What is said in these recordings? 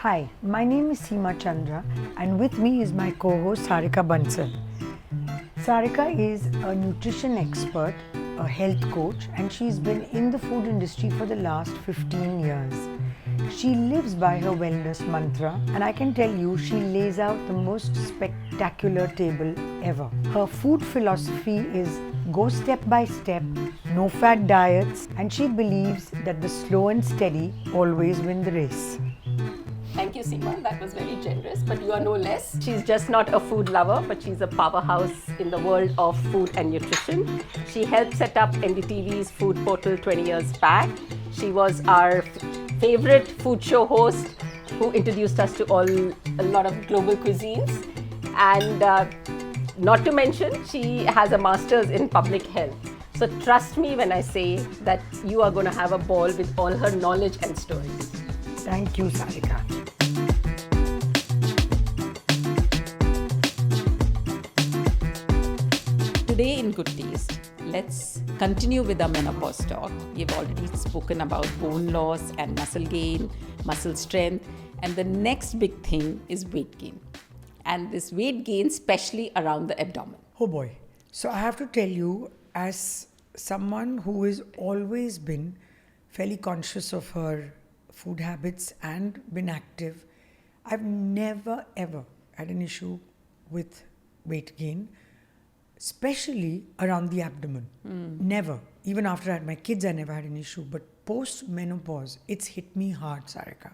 Hi, my name is Seema Chandra and with me is my co-host Sarika Bansal. Sarika is a nutrition expert, a health coach, and she's been in the food industry for the last 15 years. She lives by her wellness mantra, and I can tell you she lays out the most spectacular table ever. Her food philosophy is go step by step, no fat diets, and she believes that the slow and steady always win the race. Thank you, Seema. That was very generous, but you are no less. She's just not a food lover, but she's a powerhouse in the world of food and nutrition. She helped set up NDTV's food portal 20 years back. She was our favorite food show host who introduced us to a lot of global cuisines. And not to mention, she has a master's in public health. So trust me when I say that you are going to have a ball with all her knowledge and stories. Thank you, Sarika. Today in Good Taste, let's continue with our menopause talk. We've already spoken about bone loss and muscle gain, muscle strength, and the next big thing is weight gain. And this weight gain, especially around the abdomen. Oh boy. So I have to tell you, as someone who has always been fairly conscious of her food habits and been active, I've never ever had an issue with weight gain, especially around the abdomen. Never. Even after I had my kids, I never had an issue. But post-menopause, it's hit me hard, Sarika.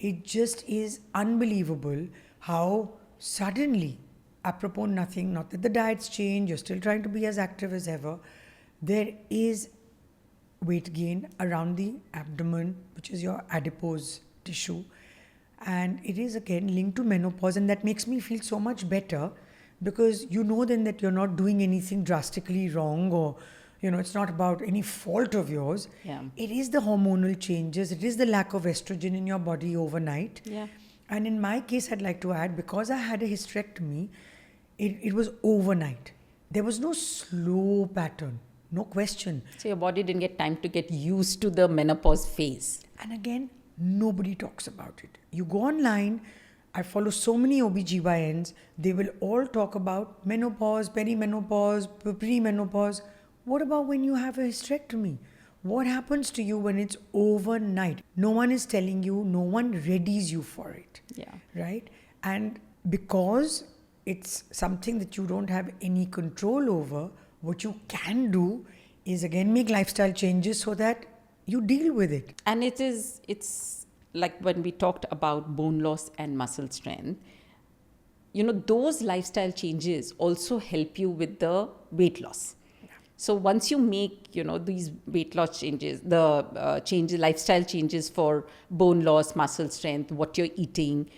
It just is unbelievable how suddenly, apropos nothing, not that the diets change, you're still trying to be as active as ever, there is weight gain around the abdomen, which is your adipose tissue. And it is again linked to menopause, and that makes me feel so much better because you know then that you're not doing anything drastically wrong, or it's not about any fault of yours. Yeah. It is the hormonal changes, it is the lack of estrogen in your body overnight. Yeah. And in my case, I'd like to add, because I had a hysterectomy, it was overnight. There was no slow pattern, no question. So your body didn't get time to get used to the menopause phase. And again, nobody talks about it. You go online, I follow so many OBGYNs, they will all talk about menopause, perimenopause, premenopause. What about when you have a hysterectomy? What happens to you when it's overnight? No one is telling you, no one readies you for it. Yeah. Right? And because it's something that you don't have any control over, what you can do is again make lifestyle changes so that you deal with it. And it's like when we talked about bone loss and muscle strength, those lifestyle changes also help you with the weight loss. Yeah. So once you make, these weight loss changes, the lifestyle changes for bone loss, muscle strength, what you're eating,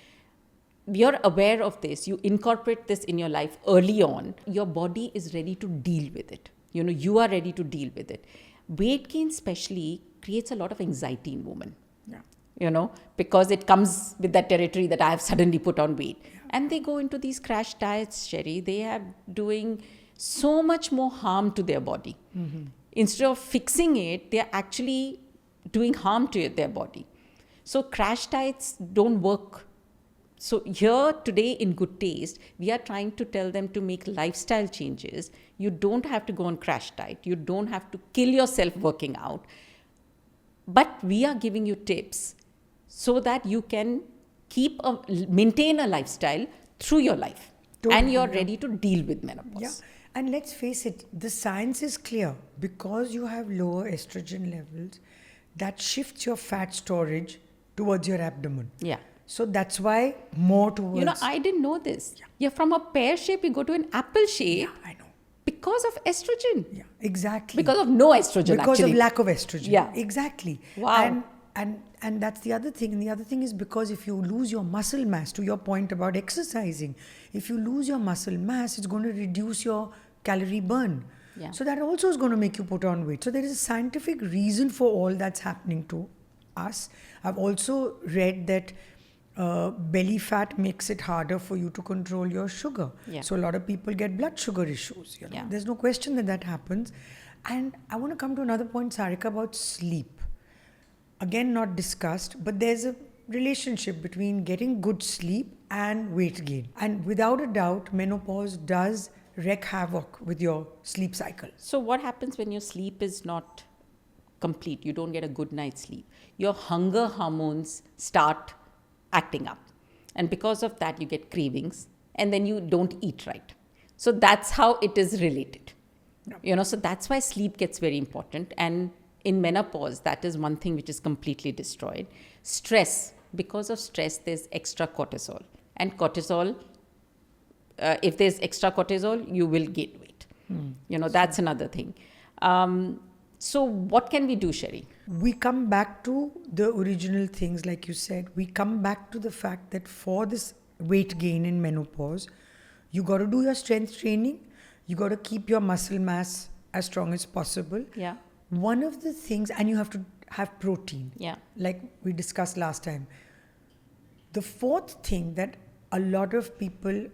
you're aware of this, you incorporate this in your life early on, your body is ready to deal with it. You are ready to deal with it. Weight gain especially creates a lot of anxiety in women. Yeah. Because it comes with that territory that I have suddenly put on weight. Yeah. And they go into these crash diets, Sherry. They are doing so much more harm to their body. Mm-hmm. Instead of fixing it, they are actually doing harm to their body. So crash diets don't work. So here today in Good Taste, we are trying to tell them to make lifestyle changes. You don't have to go on crash diet. You don't have to kill yourself working out. But we are giving you tips so that you can maintain a lifestyle through your life. Totally. And you're ready to deal with menopause. Yeah. And let's face it, the science is clear. Because you have lower estrogen levels, that shifts your fat storage towards your abdomen. Yeah. So that's why more towards... I didn't know this. Yeah. From a pear shape, you go to an apple shape. Yeah, I know. Because of estrogen. Yeah, exactly. Because of no estrogen, because of lack of estrogen. Yeah. Exactly. Wow. And that's the other thing. And the other thing is because if you lose your muscle mass, to your point about exercising, if you lose your muscle mass, it's going to reduce your calorie burn. Yeah. So that also is going to make you put on weight. So there is a scientific reason for all that's happening to us. I've also read that belly fat makes it harder for you to control your sugar. Yeah. So a lot of people get blood sugar issues. Yeah. There's no question that happens. And I want to come to another point, Sarika, about sleep. Again, not discussed, but there's a relationship between getting good sleep and weight gain. And without a doubt, menopause does wreak havoc with your sleep cycle. So what happens when your sleep is not complete? You don't get a good night's sleep. Your hunger hormones start acting up. And because of that, you get cravings and then you don't eat right. So that's how it is related. So that's why sleep gets very important. And in menopause, that is one thing which is completely destroyed. Stress. Because of stress, there's extra cortisol. And cortisol, if there's extra cortisol, you will gain weight. That's another thing. So what can we do, Sherry? We come back to the original things, like you said. We come back to the fact that for this weight gain in menopause, you got to do your strength training. You got to keep your muscle mass as strong as possible. Yeah. One of the things, and you have to have protein. Yeah. Like we discussed last time. The fourth thing that a lot of people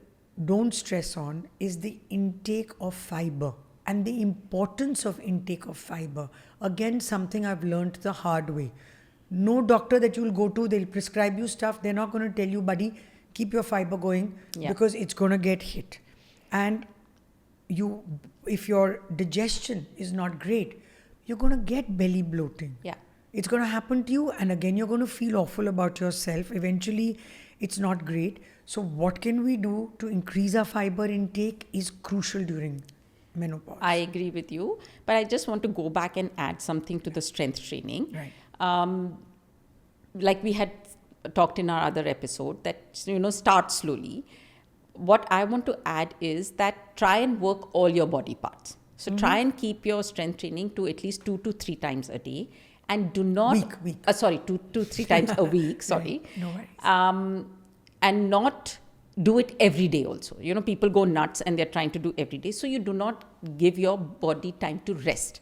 don't stress on is the intake of fiber and the importance of intake of fiber. Again, something I've learned the hard way. No doctor that you'll go to, they'll prescribe you stuff. They're not going to tell you, buddy, keep your fiber going because it's going to get hit. And if your digestion is not great, you're going to get belly bloating. Yeah. It's going to happen to you, and again, you're going to feel awful about yourself. Eventually, it's not great. So what can we do to increase our fiber intake is crucial during menopause. I agree with you, but I just want to go back and add something to the strength training. Right. Like we had talked in our other episode, that start slowly. What I want to add is that try and work all your body parts. So try and keep your strength training to at least 2 to 3 times a day, and do not 2 to 3 times a week. Sorry, Right. No worries. And not do it every day also. People go nuts and they're trying to do every day. So you do not give your body time to rest.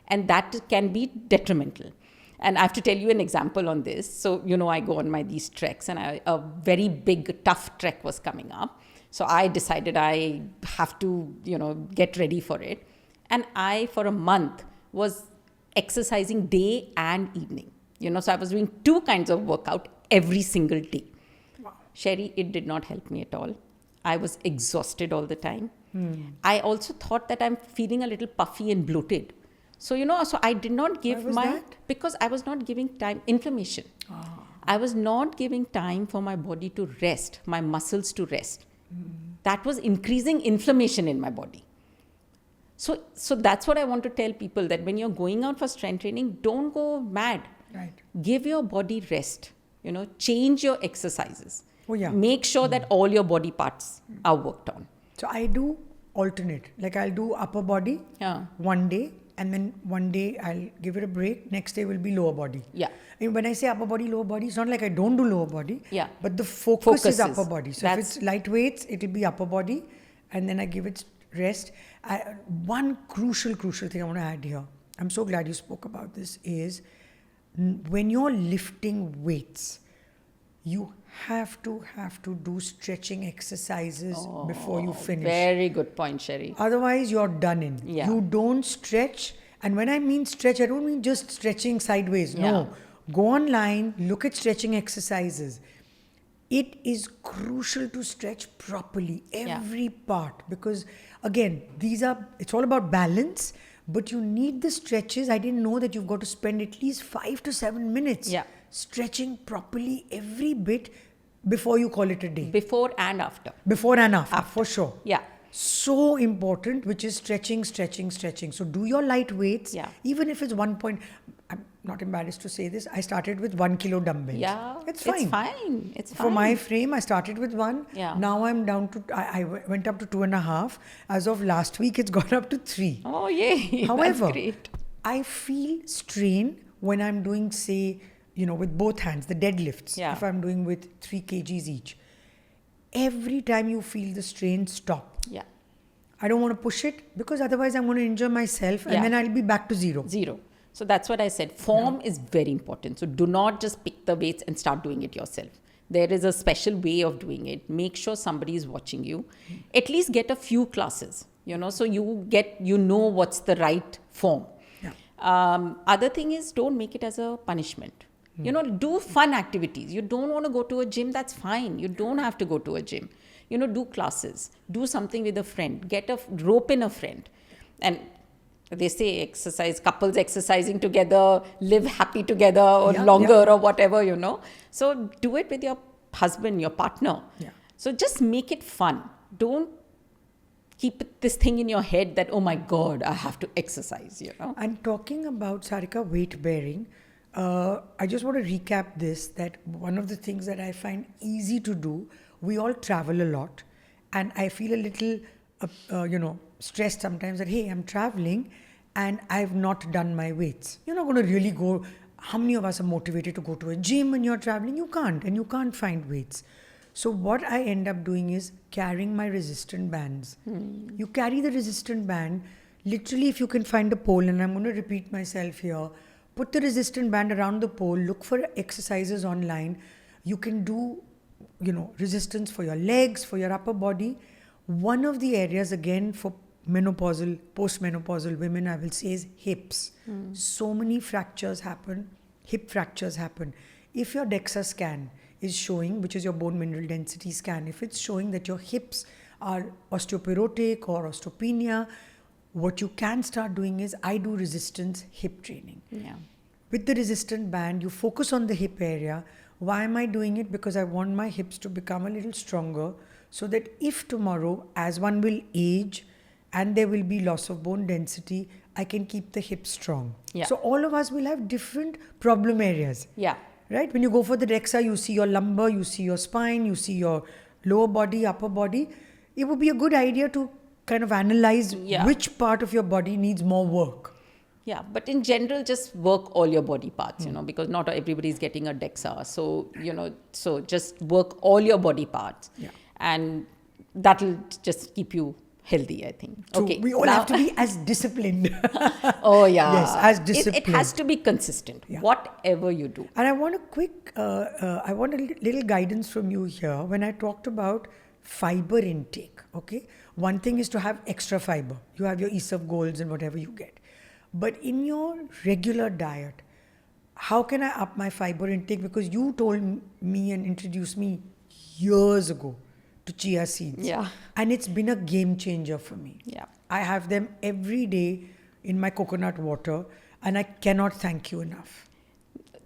And that can be detrimental. And I have to tell you an example on this. So, I go on these treks, and a very big, tough trek was coming up. So I decided I have to, get ready for it. And I, for a month, was exercising day and evening. So I was doing 2 kinds of workout every single day. Wow. Sherry, it did not help me at all. I was exhausted all the time. I also thought that I'm feeling a little puffy and bloated. So, so I did not give Why was that? because I was not giving time, inflammation. I was not giving time for my body to rest, my muscles to rest. That was increasing inflammation in my body. So that's what I want to tell people, that when you're going out for strength training, don't go mad. Right. Give your body rest. Change your exercises. Oh, yeah. Make sure that all your body parts are worked on. So I do alternate. Like I'll do upper body one day, and then one day I'll give it a break. Next day will be lower body. Yeah. And when I say upper body, lower body, it's not like I don't do lower body. Yeah. But the focus is Focuses. upper body. So if it's light weights, it'll be upper body, and then I give it rest. One crucial thing I want to add here, I'm so glad you spoke about this, is when you're lifting weights, you have to do stretching exercises before you finish. Very good point, Sherry. Otherwise, you're done in. Yeah. You don't stretch. And when I mean stretch, I don't mean just stretching sideways. No. Go online, look at stretching exercises. It is crucial to stretch properly, every part. Because again, it's all about balance, but you need the stretches. I didn't know that you've got to spend at least 5 to 7 minutes stretching properly every bit before you call it a day. Before and after. Before and after. For sure. Yeah. So important, which is stretching. So do your light weights. Yeah. Even if it's 1 point, I'm not embarrassed to say this, I started with 1 kilo dumbbells. Yeah. It's fine. It's fine. For my frame, I started with 1. Yeah. Now I'm down to, I went up to 2.5. As of last week, it's gone up to 3. Oh, yay. However, That's great. I feel strain when I'm doing, say, with both hands, the deadlifts. Yeah. If I'm doing with 3 kgs each. Every time you feel the strain, stop. Yeah. I don't want to push it, because otherwise I'm going to injure myself, and then I'll be back to zero. So that's what I said. Form is very important. So do not just pick the weights and start doing it yourself. There is a special way of doing it. Make sure somebody is watching you. At least get a few classes, so you know what's the right form. Yeah. Other thing is, don't make it as a punishment. Do fun activities. You don't want to go to a gym, that's fine. You don't have to go to a gym. Do classes, do something with a friend, get a rope in a friend. And they say couples exercising together, live happy together or longer or whatever. So do it with your husband, your partner. Yeah. So just make it fun. Don't keep this thing in your head that, oh my God, I have to exercise, And talking about, Sarika, weight bearing, I just want to recap this, that one of the things that I find easy to do, we all travel a lot, and I feel a little, stressed sometimes that, hey, I'm traveling and I've not done my weights. You're not going to really go. How many of us are motivated to go to a gym when you're traveling? You can't, and you can't find weights. So what I end up doing is carrying my resistant bands. You carry the resistant band, literally if you can find a pole, and I'm going to repeat myself here, put the resistant band around the pole, look for exercises online. You can do, resistance for your legs, for your upper body. One of the areas, again, for menopausal, postmenopausal women, I will say, is hips. So many fractures happen, hip fractures happen. If your DEXA scan is showing, which is your bone mineral density scan, if it's showing that your hips are osteoporotic or osteopenia, what you can start doing is, I do resistance hip training. Yeah. With the resistant band, you focus on the hip area. Why am I doing it? Because I want my hips to become a little stronger, so that if tomorrow, as one will age and there will be loss of bone density, I can keep the hips strong. Yeah. So all of us will have different problem areas. Yeah. Right? When you go for the DEXA, you see your lumbar, you see your spine, you see your lower body, upper body. It would be a good idea to kind of analyze which part of your body needs more work. Yeah, but in general, just work all your body parts, because not everybody is getting a DEXA. So, so just work all your body parts. Yeah. And that'll just keep you healthy, I think. So we all have to be as disciplined. Oh, yeah. Yes, as disciplined. It has to be consistent, whatever you do. And I want I want a little guidance from you here when I talked about fiber intake. Okay, one thing is to have extra fiber. You have your ESOP goals and whatever you get. But in your regular diet, how can I up my fiber intake? Because you told me and introduced me years ago to chia seeds. Yeah. And it's been a game changer for me. Yeah. I have them every day in my coconut water, and I cannot thank you enough.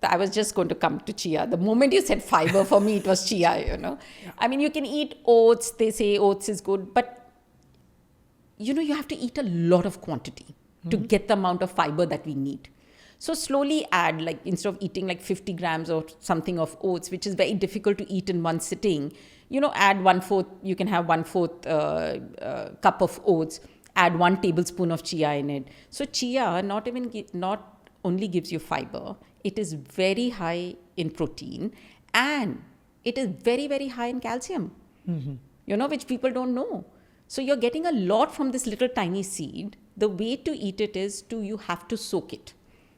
I was just going to come to chia. The moment you said fiber, for me, it was chia, Yeah. I mean, you can eat oats. They say oats is good, but, you have to eat a lot of quantity to get the amount of fiber that we need. So slowly add, like instead of eating like 50 grams or something of oats, which is very difficult to eat in one sitting, add 1/4, you can have 1/4 cup of oats, add 1 tablespoon of chia in it. So chia not only gives you fiber, it is very high in protein, and it is very, very high in calcium, which people don't know. So you're getting a lot from this little tiny seed. The way to eat it is you have to soak it.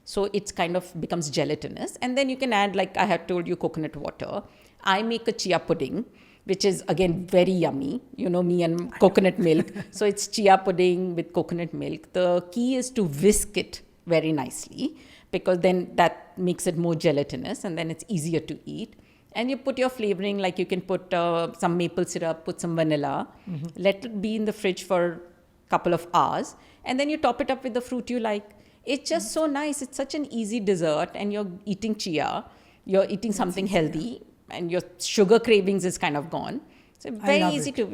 So it's kind of becomes gelatinous. And then you can add, like I had told you, coconut water. I make a chia pudding, which is again very yummy. Me and coconut milk. So it's chia pudding with coconut milk. The key is to whisk it very nicely, because then that makes it more gelatinous, and then it's easier to eat. And you put your flavoring, like you can put some maple syrup, put some vanilla, let it be in the fridge for a couple of hours, and then you top it up with the fruit you like. It's just so nice. It's such an easy dessert, and you're eating chia, you're eating something healthy, and your sugar cravings is kind of gone. So very easy to,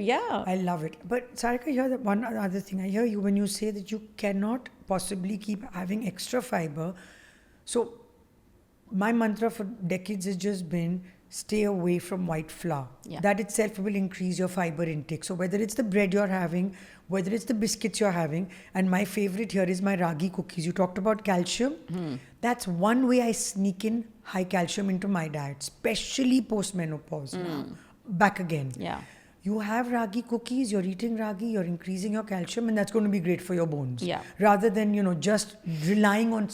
I love it. But Sarika, here one other thing. I hear you when you say that you cannot possibly keep having extra fiber. So my mantra for decades has just been, stay away from white flour. Yeah. That itself will increase your fiber intake. So whether it's the bread you're having, whether it's the biscuits you're having, and my favorite here is my ragi cookies. You talked about calcium. That's one way I sneak in high calcium into my diet, especially post-menopause. Now, back again. Yeah. You have ragi cookies, you're eating ragi, you're increasing your calcium, and that's going to be great for your bones. Yeah. Rather than, just relying on,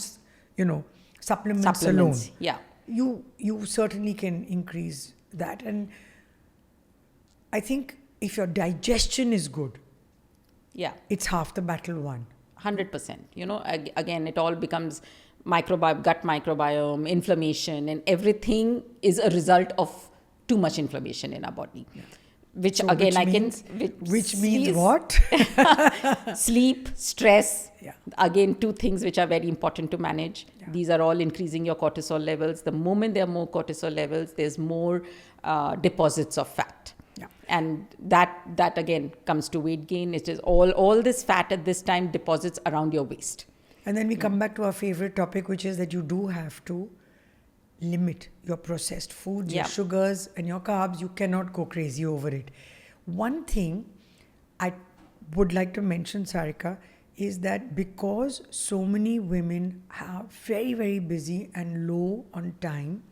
supplements alone. Yeah. You certainly can increase that. And I think if your digestion is good, Yeah. it's half the battle won. 100%. Again, it all becomes gut microbiome, inflammation, and everything is a result of too much inflammation in our body. Which So again, which means what? sleep, stress. Yeah. Again, two things which are very important to manage. Yeah. These are all increasing your cortisol levels. The moment there are more cortisol levels, there's more deposits of fat. Yeah. And that again comes to weight gain. It is all this fat at this time deposits around your waist. And then we come back to our favorite topic, which is that you do have to limit your processed foods, your Yeah. sugars and your carbs. You cannot go crazy over it. One thing I would like to mention, Sarika, is that because so many women are very, very busy and low on time,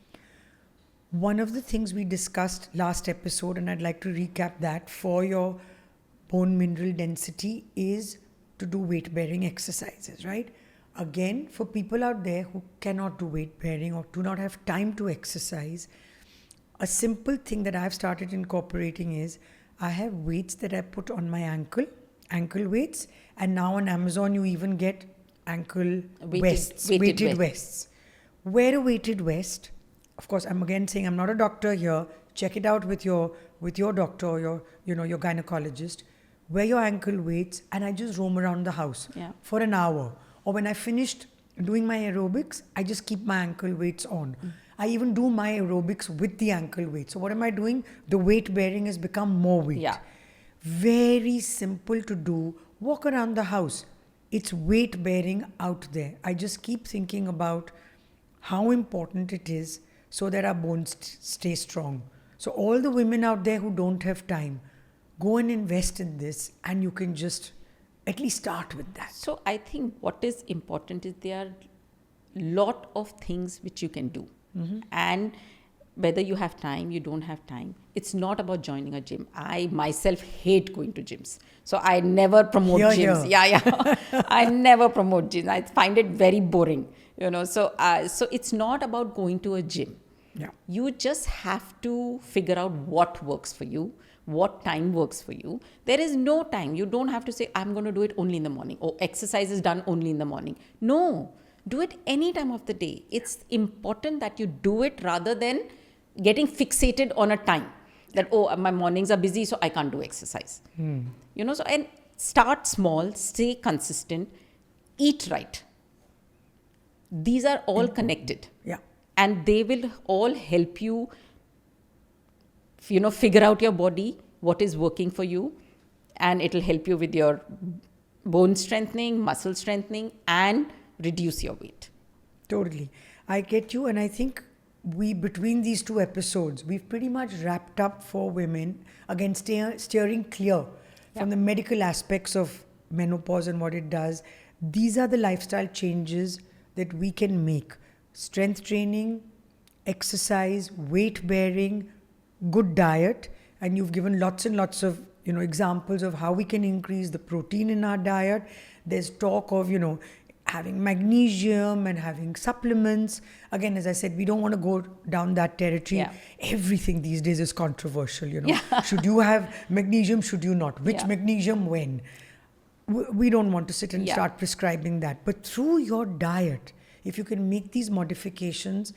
one of the things we discussed last episode, and I'd like to recap that for your bone mineral density, is to do weight bearing exercises, right? Again, for people out there who cannot do weight bearing or do not have time to exercise, a simple thing that I've started incorporating is I have weights that I put on my ankle weights, and now on Amazon you even get ankle weighted vests. Wear a weighted vest. Of course, I'm again saying I'm not a doctor here. Check it out with your doctor or your gynecologist. Wear your ankle weights, and I just roam around the house for an hour. Or when I finished doing my aerobics, I just keep my ankle weights on. I even do my aerobics with the ankle weight. So what am I doing? The weight bearing has become more weight. Yeah. Very simple to do. Walk around the house. It's weight bearing out there. I just keep thinking about how important it is so that our bones stay strong. So all the women out there who don't have time, go and invest in this, and you can just at least start with that. So I think what is important is there are lot of things which you can do. And whether you have time, you don't have time, it's not about joining a gym. I myself hate going to gyms. So I never promote gyms. Here. Yeah. I never promote gyms. I find it very boring, So it's not about going to a gym. Yeah. You just have to figure out what works for you, what time works for you. There is no time. You don't have to say, I'm going to do it only in the morning, or exercise is done only in the morning. No, do it any time of the day. It's important that you do it rather than getting fixated on a time that, my mornings are busy, so I can't do exercise. And start small, stay consistent, eat right. These are all connected. Yeah. And they will all help you, figure out your body, what is working for you, and it'll help you with your bone strengthening, muscle strengthening, and reduce your weight. Totally. I get you, and I think between these two episodes, we've pretty much wrapped up for women, again, steering clear from the medical aspects of menopause and what it does. These are the lifestyle changes that we can make. Strength training, exercise, weight bearing, good diet, and you've given lots and lots of examples of how we can increase the protein in our diet. There's talk of having magnesium and having supplements. Again, as I said, we don't want to go down that territory. Yeah. Everything these days is controversial. Should you have magnesium? Should you not? Which magnesium? When? We don't want to sit and start prescribing that. But through your diet, if you can make these modifications,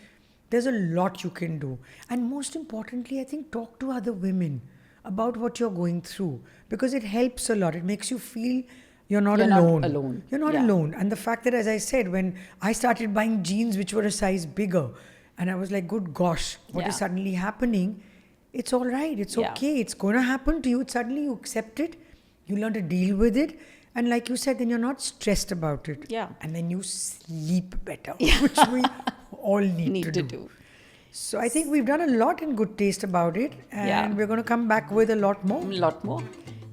there's a lot you can do. And most importantly, I think talk to other women about what you're going through, because it helps a lot. It makes you feel you're not alone. You're not alone. And the fact that, as I said, when I started buying jeans which were a size bigger, and I was like, good gosh, what is suddenly happening? It's all right. It's okay. It's going to happen to you. Suddenly you accept it. You learn to deal with it. And like you said, then you're not stressed about it. Yeah. And then you sleep better, which we all need to do. So I think we've done a lot in Good Taste about it. And we're going to come back with a lot more.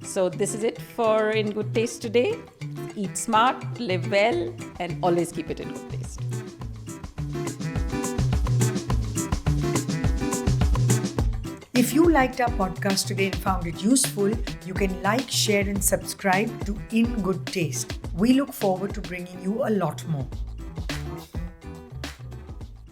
So this is it for In Good Taste today. Eat smart, live well, and always keep it in good taste. If you liked our podcast today and found it useful, you can like, share, and subscribe to In Good Taste. We look forward to bringing you a lot more.